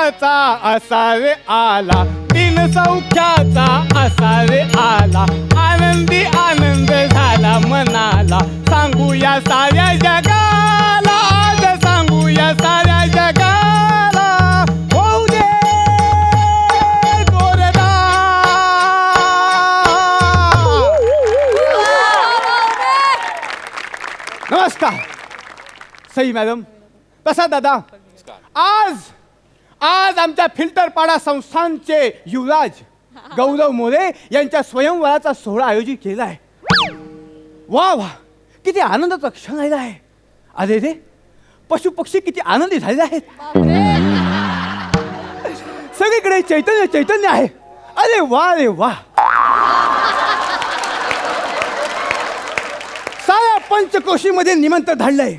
सौख्याचा असा रे आला, 3 सौख्याचा असा रे आला. आनंदी आनंद झाला मनाला, सांगूया साऱ्या जगाला, आज सांगूया साऱ्या जगाला. होऊ दे जोरदार. नमस्कार सई मॅडम, प्रसाद दादा. आज आमच्या फिल्टरपाडा संस्थानचे युवराज गौरव मोरे यांच्या स्वयंवराचा सोहळा आयोजित केला आहे. वा वा, किती आनंदाचा क्षण आलेला आहे. अरे रे, पशु पक्षी किती आनंदी झालेले आहेत. सगळीकडे चैतन्य चैतन्य आहे. अरे वा रे वा. साऱ्या पंचकोशीमध्ये निमंत्रण धाडलंय.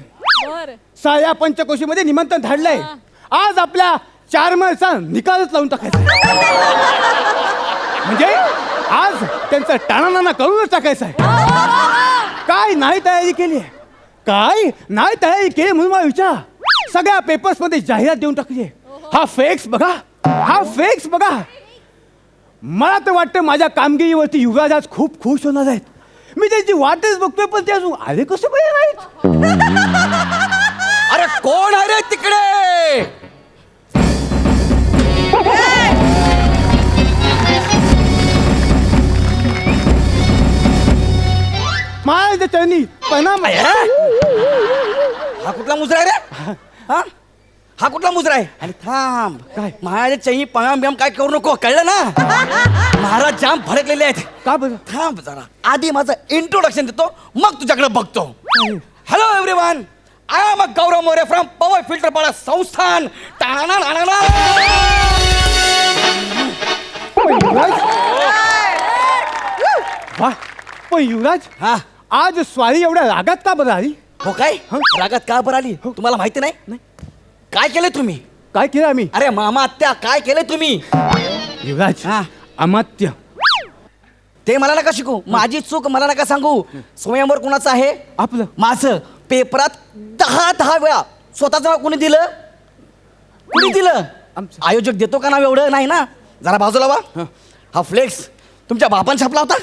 साऱ्या पंचकोशीमध्ये निमंत्रण धाडलंय. आज आपल्या चारमरचा निकालच लावून टाकायचा. म्हणजे आज त्यांचा टाणाना करूनच टाकायचा आहे. काय नाही तयारी केली आहे, काय नाही तयारी केली म्हणून मला विचार. सगळ्या पेपर्स मध्ये जाहिरात देऊन टाकली आहे. हा फेक्स बघा, हा फेक्स बघा. मला तर वाटतं माझ्या कामगिरीवरती युवराज आज खूप खुश होणार आहेत. मी त्यांची वाटच बघतोय, पण ते अजून आले कसे पाहिजे नाहीत. अरे कोण आहे रे तिकडे? माझ्या चरणी प्रणाम. हा कुठला मुजरा आहे रे? हा कुठला मुजरा आहे? आणि थांब, काय? महाराज चही पगाम बियाम काय करू नको, कळलं ना? महाराज जाम भडकलेले आहेत. का बरं? थांब जरा, आधी माझं इंट्रोडक्शन देतो, मग तुझ्याकडे बघतो. Hello everyone, I am Gaurav More from Powai Filterpada संस्थान. वा, पण युवराज हा, आज स्वारी एवढ्या रागात का बरं आली? हो काय? रागात का बरं आली तुम्हाला माहिती नाही? काय केलंय तुम्ही? काय केलं आम्ही? अरे मामा आत्या, काय केलंय तुम्ही? युवराज, हा, अमात्य. ते मला नका शिकू, माझी चूक मला नका सांगू. स्वयंवर कुणाचं आहे? आपलं. माझं. पेपरात 10 वेळा स्वतःच नाव कुणी दिलं? कुणी दिलं? आमचं. आयोजक देतो का नाव एवढं? नाही ना. जरा बाजूला वा. हा फ्लेक्स तुमच्या बापान छापला होता?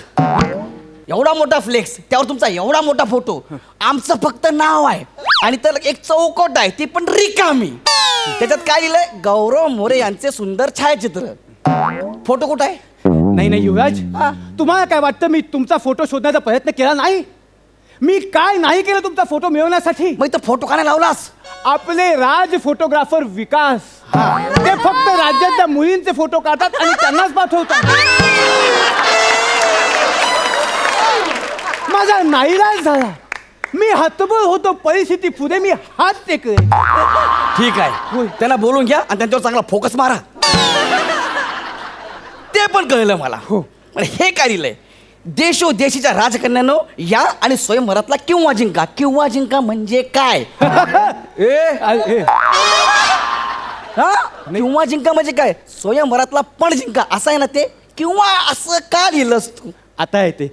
एवढा मोठा फ्लेक्स, त्यावर तुमचा एवढा मोठा फोटो. आमचं फक्त नाव आहे आणि त्याला एक चौकट आहे, ती पण रिकामी. त्याच्यात काय लिहिलंय? गौरव मोरे यांचे सुंदर छायाचित्र. फोटो कुठं आहे? नाही नाही युवराज, तुम्हाला काय वाटतं मी तुमचा फोटो शोधण्याचा प्रयत्न केला नाही? मी काय नाही केलं तुमचा फोटो मिळवण्यासाठी? मग इथं फोटो का नाही लावलास? आपले राज फोटोग्राफर विकास, ते फक्त राज्यातल्या मुलींचे फोटो काढतात आणि त्यांनाच पाठवतात. माझा नाईलाज झाला. मी हतबल होतो, परिस्थिती पुढे मी हात टेकले. ठीक आहे, त्यांना बोलून घ्या आणि त्यांच्यावर चांगला फोकस मारा. ते पण कळलं मला. हो. पण हे काय लिहिलंय? देशोदेशीच्या राजकन्यानो या आणि स्वयंवरातला किंवा जिंका. किंवा जिंका म्हणजे काय? किंवा जिंका म्हणजे काय? स्वयंवरातला पण जिंका असं आहे ना ते? किंवा असं का लिहिलंस तू? आता येते.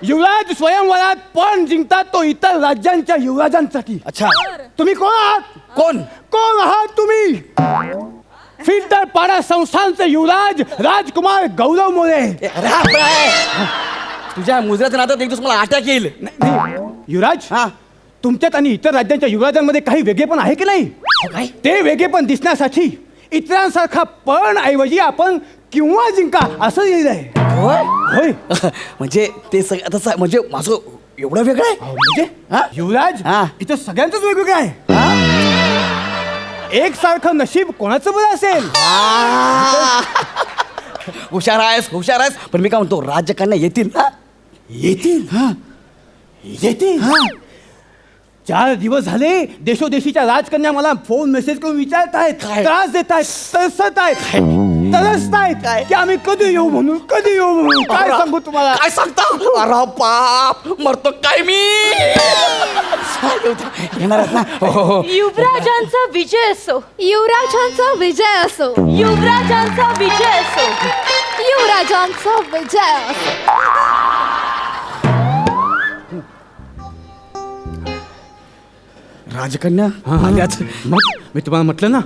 युवराज स्वयंवरात पण जिंकतात तो इतर राज्यांच्या युवराजांसाठी. अच्छा, तुम्ही कोण आहात? कोण कोण आहात तुम्ही? फिल्टरपाडा संस्थानचे युवराज राजकुमार गौरव मोरे. तुझ्या मुजऱ्याच्या नात्यात एक दिवस मला अटॅक येईल. युवराज, हा, तुमच्यात आणि इतर राज्यांच्या युवराजांमध्ये काही वेगळेपण आहे की नाही? काय? ते वेगळेपण दिसण्यासाठी इतरांसारखा पण ऐवजी आपण किंवा जिंका असं लिहिलंय. होय. म्हणजे ते सगळं तसं, म्हणजे माझं एवढं वेगळं आहे म्हणजे युवराज, इथं सगळ्यांचंच वेगवेगळं आहे. एक सारखं नशीब कोणाचं बरं असेल? हुशार आहेस, हुशार आहेस. पण मी काय म्हणतो, राजकन्या येतील ना? येतील. येतील. 4 दिवस झाले देशोदेशीच्या राजकन्या मला फोन मेसेज करून विचारत आहेत, त्रास देत आहेत, तरसत आहेत की आम्ही कधी येऊ म्हणून, कधी येऊ म्हणून. काय सांगू तुम्हाला? काय सांगता? अरे बाप, मरतो काय मी. येणार आहेत ना? युवराजांचा विजय असो, युवराजांचा विजय असो, युवराजांचा विजय असो, युवराजांचा विजय असो. राजकन्या हा, हा. आल्याच. मग मी तुम्हाला म्हटलं ना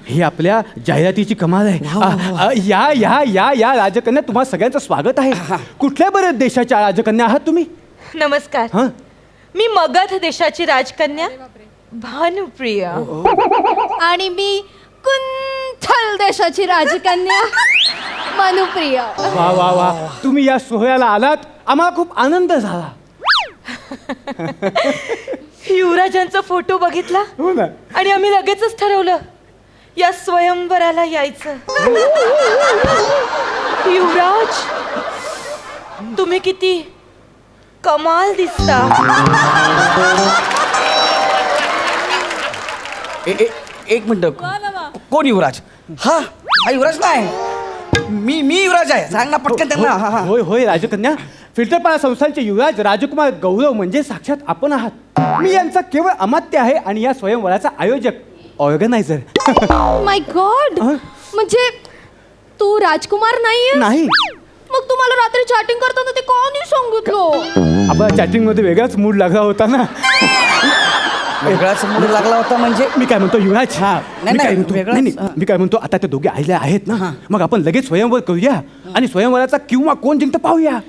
ही आपल्या जाहिरातीची कमाल आहे. वा, वा, वा. या या या या राजकन्या, तुम्हाला सगळ्यांचं स्वागत आहे. कुठल्या बऱ्याच देशाच्या राजकन्या आहात तुम्ही? नमस्कार. हा मी मगध देशाची राजकन्या भानुप्रिया. आणि मी कुंथल देशाची राजकन्या मनुप्रिया. वा वा वा, तुम्ही या सोहळ्याला आलात, आम्हाला खूप आनंद झाला. युवराजांचा फोटो बघितला हो ना. आणि आम्ही लगेचच ठरवलं या स्वयंवराला यायचं. युवराज, तुम्ही किती कमाल दिसता. एक मिनिट, कोण युवराज? हा हा युवराज नाही, मी युवराज आहे. सांग ना पटकन त्यांना. हा हा होय होय राजकन्या, फिल्टरपाडा संस्थानचे युवराज राजकुमार गौरव म्हणजे साक्षात आपण आहात. मी यांचा केवळ अमात्य आहे आणि या स्वयंवराचा आयोजक, ऑर्गनायझर. माय गॉड, म्हणजे तू राजकुमार नाहीये? नाही, मग तुम्हाला रात्री चॅटिंग करताना ते का नाही सांगितलं? आपल्या चॅटिंग मध्ये वेगळाच मूड लागला होता ना. वेगळाच मूड लागला होता म्हणजे? मी काय म्हणतो युवराज, नाही, मी काय नाही, म्हणतो, वेगळाच, नाही, नाही, मी काय म्हणतो, आता ते दोघे आलेले आहेत ना, मग आपण लगेच स्वयंवर करूया आणि स्वयंवराचा किंवा कोण जिंकतं पाहूया.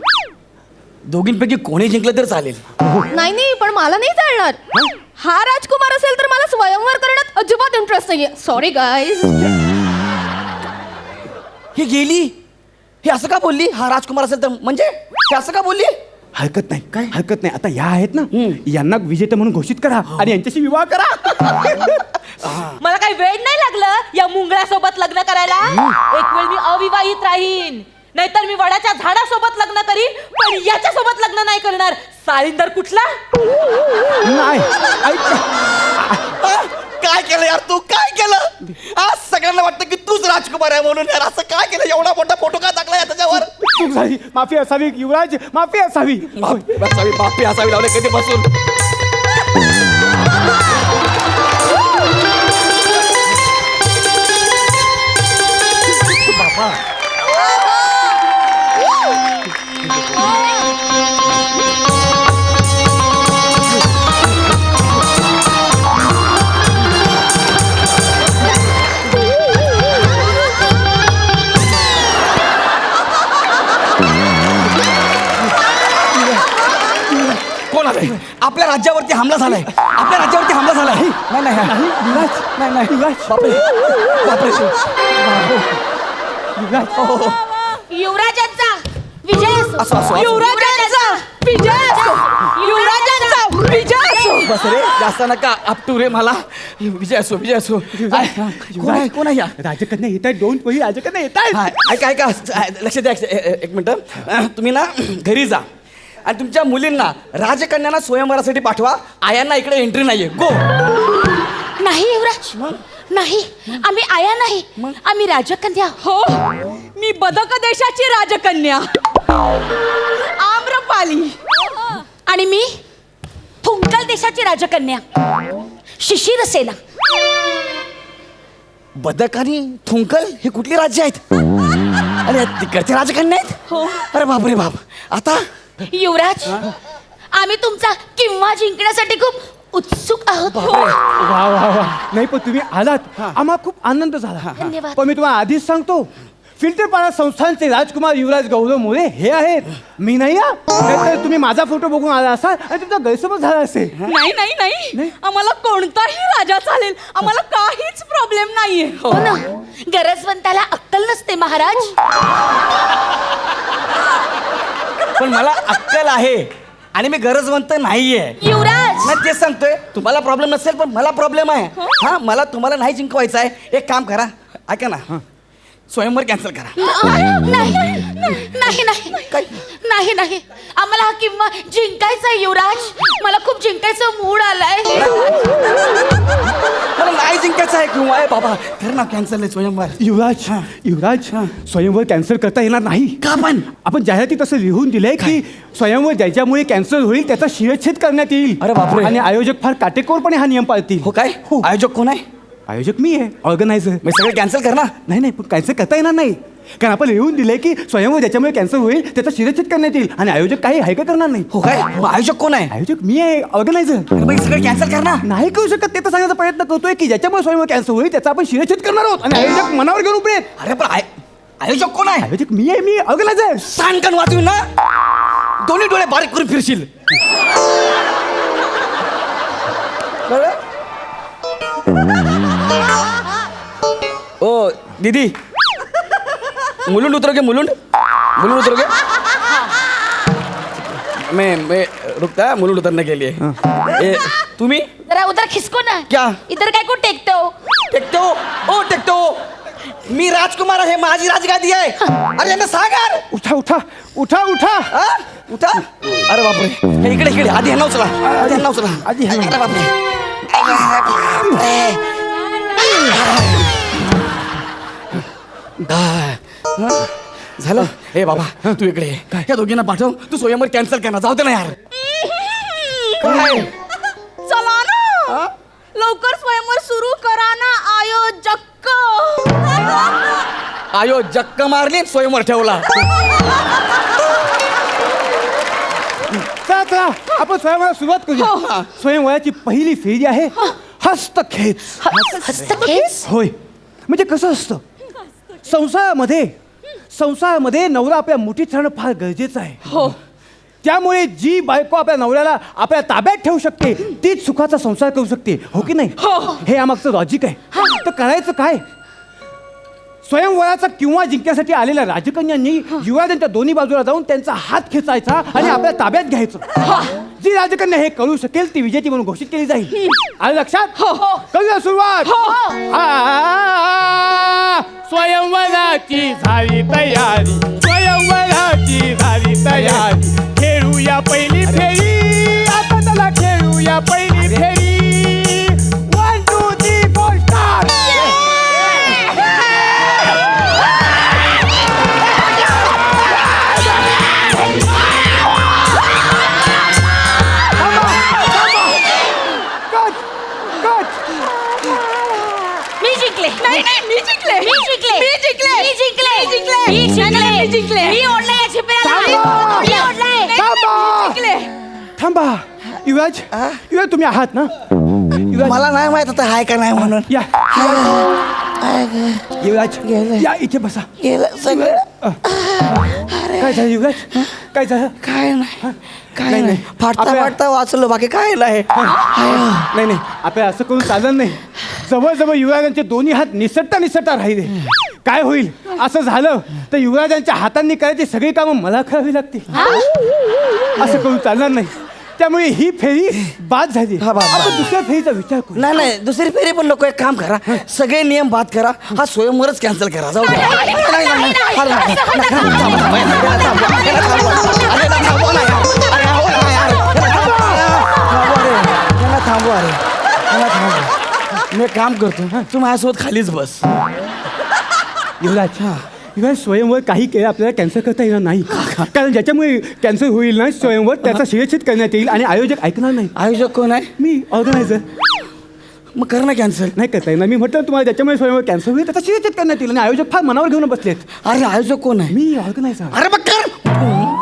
दोघींपैकी कोणी जिंकलं तर चालेल. नाही नाही, पण मला नाही चालणार. हा राजकुमार असेल तर मला स्वयंवर करण्यात अजिबात इंटरेस्ट नाहीये. Sorry guys. ही गेली, हे असं का बोलली? हा राजकुमार असेल तर म्हणजे हे असं का बोलली? हरकत नाही, काय हरकत नाही. आता या आहेत ना, यांना विजेते म्हणून घोषित करा आणि यांच्याशी विवाह करा. मला काही वेळ नाही लागलं या मुंगळ्यासोबत लग्न करायला. एक वेळ मी अविवाहित राहीन, नाहीतर मी वडाच्या झाडासोबत लग्न करीन, पण याच्या सोबत लग्न नाही करणार. साळींदर कुठला? नाही, ऐक, काय केलं यार तू? काय केलं? आज सगळ्यांना वाटतं की तूच राजकुमार आहे म्हणून. यार असं काय केलं? एवढा मोठा फोटो का टाकला या त्याच्यावर? चूक झाली, माफी असावी युवराज, माफी असावी. बापी असावी लावले कधी बसून. कोण आलंय? आपल्या राज्यावरती हमला झालाय. आपल्या राज्यावरती हमला झालाय. नाही नाही युवराज, नाही नाही युवराज, बापरे बापरे. युवराज, युवराजांचा विजय असो. असो, असो. युवराजांचा विजय असो. युवराजांचा विजय असो. बस रे, जास्त नका आपटू रे मला. विजय असो, विजय असो. कोण आहे? कोण आहे या? राजकन्या येत आहेत, दोन पहिली राजकन्या येत आहेत. हा, ऐका ऐका, लक्ष द्या. एक मिनिट, तुम्ही ना घरी जा आणि तुमच्या मुलींना राजकन्यांना स्वयंवरासाठी पाठवा. आयांना इकडे एंट्री नाहीये. गो. नाही युवराज, नाही, आम्ही आया नाही, आम्ही राजकन्या. हो, मी बदक देशाची राजकन्या आम्रपाली. आणि मी थुंकल देशाची राजकन्या शिशिरसेना. बदक आणि थुंकल हे कुठली राज्य आहेत? अरे तिकडचे राजकन्या आहेत? हो. अरे बापरे बाप. आता युवराज, आम्ही तुमचा किंवा जिंकण्यासाठी खूप उत्सुक आहोत. वा वा वा, नाही पण तुम्ही आलात, आम्हाला खूप आनंद झाला. धन्यवाद. पण मी तुम्हाला आधीच सांगतो, फिल्टरपाडा संस्थानचे राजकुमार युवराज गौरव मोरे हे आहेत, मी नाही. नाहीतर तुम्ही माझा फोटो बघून आला असाल आणि तुमचा गैरसमज झाला असेल. नाही नाही नाही, आम्हाला कोणताही राजा चालेल, आम्हाला काहीच प्रॉब्लेम नाहीये. हो ना, गरजवंताला अक्कल नसते महाराज. पण मला अक्कल आहे आणि मी गरजवंत नाहीये. युवराज, नाही तेच सांगतोय, तुम्हाला प्रॉब्लेम नसेल पण मला प्रॉब्लेम आहे. हा, मला तुम्हाला नाही जिंकवायचं आहे. एक काम करा, ऐका ना, स्वयंवर कॅन्सल करा. नाही नाही नाही नाही नाही, आम्हाला हा किंवा जिंकायचा आहे युवराज. मला खूप जिंकायचं मूड आलाय. मला नाही जिंकायचं आहे किंवा आहे बाबा. कर ना कॅन्सल आहे स्वयंवर. युवराज, युवराज, स्वयंवर कॅन्सल करता येणार नाही. का पण? आपण जाहिरातीत असं लिहून दिलंय की स्वयंवर ज्याच्यामुळे कॅन्सल होईल त्याचा शिरच्छेद करण्यात येईल. अरे बापरे. आणि आयोजक फार काटेकोरपणे हा नियम पाळतील. हो काय? आयोजक कोण आहे? आयोजक मी आहे, ऑर्गनायझर. मग सगळं कॅन्सल कर ना. नाही नाही, पण कॅन्सल करता येणार नाही, कारण आपण लिहून दिलंय की स्वयंवर ज्याच्यामुळे कॅन्सल होईल त्याचा शिरच्छेद करण्यात येईल आणि आयोजक काही हायका करणार नाही. हो काय? मग आयोजक कोण आहे? आयोजक मी आहे, ऑर्गनायझर. मग सगळं कॅन्सल कर ना. नाही करू शकत, ते तर सांगण्याचा प्रयत्न करतोय की ज्याच्यामुळे स्वयंवर कॅन्सल होईल त्याचा आपण शिरच्छेद करणार आहोत आणि आयोजक मनावर घेऊन उभे आहेत. अरे पण आयोजक कोण आहे? आयोजक मी आहे, मी ऑर्गनायझर. सांगण वाचून ना दोन्ही डोळे बारीक करून फिरशील. कळलं? ओ दीदी, मुलुंड उतरोगे? मुलुंड उतरोगे? मैं रुकता मुलुंड उतरने के लिए. तुम्ही जरा उधर खिसको ना. क्या? इधर काय को टेकते हो? टेकतो. मी राजकुमार आहे, माझी राजगादी आहे. अरे यांना सांग यार. उठा उठा उठा उठा. हा? उठा. अरे बापरे, हे इकडे आधी ह्यांना उचला. आधी ह्यांना. अरे बापरे. झालं. हे बाबा तू इकडे ये. या दोघींना पाठव. तू स्वयंवर कॅन्सल कर ना. जाऊ दे ना यार. काय? चला ना, लवकर स्वयंवर सुरू करा ना आयोजक. जक्क मारली, स्वयंवर ठेवला. चला आपण स्वयंवराला सुरुवात करूया. स्वयंवराची पहिली फेरी आहे हस्तखेच. हस्तखेच? होय, म्हणजे कसं असतं, संसारामध्ये नवरा आपल्या मुठीत राहणं फार गरजेचं आहे. हो. त्यामुळे जी बायको आपल्या नवऱ्याला आपल्या ताब्यात ठेवू शकते तीच सुखाचा संसार करू शकते, हो की नाही? हे यामागचं लॉजिक आहे. तर करायचं काय? स्वयंवराचा किंवा जिंकण्यासाठी आलेल्या राजकन्यांनी युवराजांच्या दोन्ही बाजूला जाऊन त्यांचा हात खेचायचा आणि आपल्या ताब्यात घ्यायचं. जी राजकन्या हे करू शकेल ती विजेती म्हणून घोषित केली जाईल. आलं लक्षात? करूया सुरुवात. स्वयंवराची झाली तयारी, खेळूया पहिली फेरी, आता त्याला खेळूया पहिली फेरी. 1 2 3 4 स्टार्ट. मी जिंकले. मी ओढलंय या झिपऱ्याला. थांबा. युवराज, तुम्ही आहात ना? युवराज, मला नाही माहित होतं हाय का नाही म्हणून. या युवराज, या इथे बसा. गेलं सगळं. काय झालं युवराज? काय झालं? काय नाही. नाही, नाही. फाटता आपल्या- फाटता वाचलो, बाकी काय नाही. नाही आपल्या असं करून चालत नाही. जवळजवळ युवराजांचे दोन्ही हात निसटता राहिले. काय होईल असं झालं तर युवराजांच्या हातांनी करायची सगळी कामं मला करावी लागतील. असं करून चालणार नाही. त्यामुळे ही फेरी बाद झाली. आपण दुसऱ्या फेरीचा विचार करू. नाही दुसरी फेरी पण नको. एक काम करा, सगळे नियम बाद करा. हा स्वयंवरच कॅन्सल करा. जाऊ थांबवा. मी काम करतो, तू माझ्यासोबत खालीच बस. युवराज, स्वयंवर काही केलं आपल्याला कॅन्सल करता येणार नाही. कारण ज्याच्यामुळे कॅन्सल होईल ना स्वयंवर त्याचा शिरच्छेद करण्यात येईल आणि आयोजक ऐकणार नाही. आयोजक कोण आहे? मी ऑर्गनायझर. मग कर ना कॅन्सल. नाही करता येणार. मी म्हटलं तुम्हाला ज्याच्यामुळे स्वयंवर कॅन्सल होईल त्याचा शिरच्छेद करण्यात येईल आणि आयोजक फार मनावर घेऊन बसलेत. अरे आयोजक कोण आहे? मी ऑर्गनायझर. अरे बघ कर.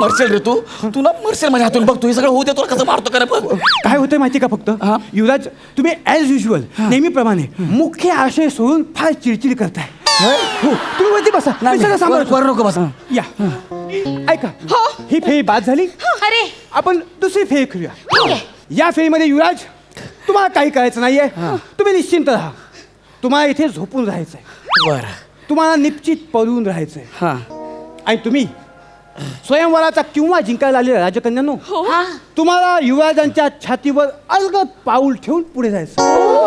मरसेल रे तू. तुला मरसेल माझ्या हातून. बघ तू हे सगळं होऊ दे. तुला कसं मारतो कर बघ. काय होतंय माहिती का? फक्त युवराज, तुम्ही ॲज युजल नेहमीप्रमाणे मुख्य आशय सोडून फार चिडचिड करताय. हो, तुम्ही वरती बसा. मी सगळं सांभाळतो. वर नको बसा. या ऐका, ही फेरी बाद झाली. अरे आपण दुसरी फेरी खेळूया. या फेरीमध्ये युवराज तुम्हाला काही करायचं नाहीये. तुम्ही निश्चिंत राहा. तुम्हाला इथे झोपून राहायचंय. बरं. तुम्हाला निश्चित पळून राहायचंय. हा. आणि तुम्ही स्वयंवराचा किंवा जिंकायला आलेल्या राजकन्यांनो, तुम्हाला युवराजांच्या छातीवर अलगद पाऊल ठेवून पुढे जायचं.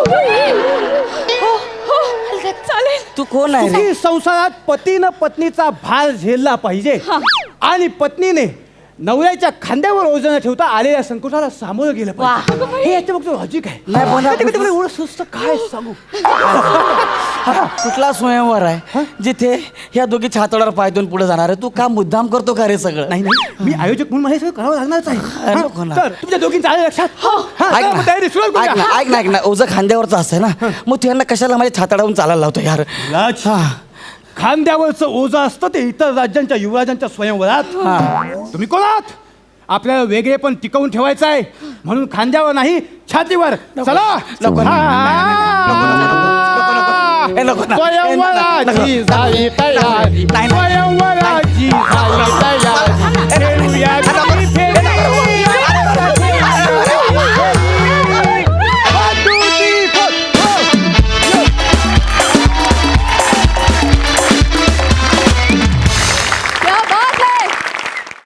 चालेल. तू कोण आहे रे? सुखी संसारात पतीनं पत्नीचा भार झेलला पाहिजे आणि पत्नीने नवऱ्याच्या खांद्यावर ओझं न ठेवता आलेल्या संकटाला सामोरं गेलं पाहिजे वाह. हे याच्या मागचं लॉजिक आहे नाही, पण कधी- कधी मला एवढं सुस्त काय सांगू हा कुठला स्वयंवर आहे जिथे ह्या दोघी छातडावर पाय देऊन पुढे जाणार आहे? तू का मुद्दाम करतो का रे सगळं? नाही नाही मी आयोजक म्हणून मला हे सगळं करावं लागणारच आहे हा, नको ना. तर तुमच्या दोघींचं आलं लक्षात हा, ऐक चला, मग तयारी सुरुवात ना, ऐक करूया. ना, ऐक ना, ऐक ना, ओझं खांद्यावरचं असं ना, मग तू यांना कशाला माझ्या छाताडावरून चालायला लावतो यार? राज, हा. खांद्यावरचं ओझं असतं ते इतर राज्यांच्या युवराजांच्या स्वयंवरात तुम्ही कोणात आपल्याला वेगळे पण टिकवून ठेवायचं आहे म्हणून खांद्यावर नाही छातीवर चला नको, हा. ए, नको ना. स्वयंवराची झाली तयारी नाही, नाही. स्वयंवराची